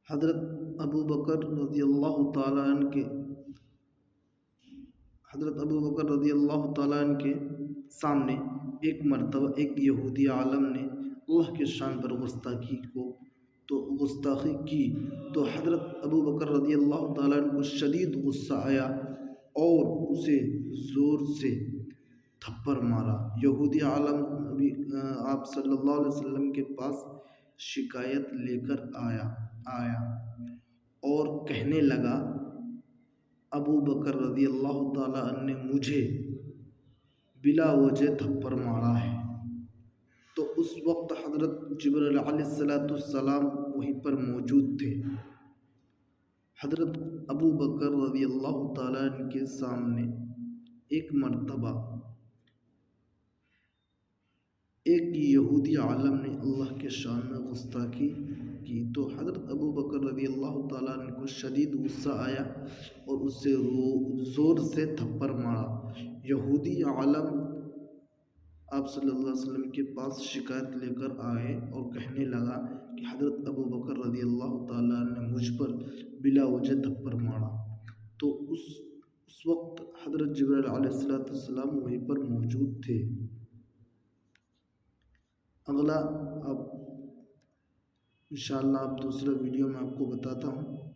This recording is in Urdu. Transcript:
حضرت ابو بکر رضی اللہ تعالیٰ عنہ کے حضرت ابو بکر رضی اللہ تعالیٰ عنہ کے سامنے ایک مرتبہ ایک یہودی عالم نے اللہ کے شان پر گستاخی کی تو حضرت ابو بکر رضی اللہ تعالیٰ عنہ کو شدید غصہ آیا اور اسے زور سے تھپڑ مارا۔ یہودی عالم آپ صلی اللہ علیہ وسلم کے پاس شکایت لے کر آیا اور کہنے لگا ابو بکر رضی اللہ تعالیٰ عنہ نے مجھے بلا وجہ تھپڑ مارا ہے۔ تو اس وقت حضرت جبرائیل علیہ السلام وہیں پر موجود تھے۔ حضرت ابو بکر رضی اللہ تعالیٰ عنہ کے سامنے ایک مرتبہ ایک یہودی عالم نے اللہ کے شان میں گستاخی کی تو حضرت ابو بکر رضی اللہ تعالیٰ عنہ کو شدید غصہ آیا اور اس سے زور سے تھپڑ مارا۔ یہودی عالم آپ صلی اللہ علیہ وسلم کے پاس شکایت لے کر آئے اور کہنے لگا کہ حضرت ابو بکر رضی اللہ تعالیٰ عنہ نے مجھ پر بلا وجہ تھپڑ مارا۔ تو اس وقت حضرت جبرائیل علیہ السلام وہیں پر موجود تھے۔ اگلا اب انشاءاللہ دوسرے ویڈیو میں آپ کو بتاتا ہوں۔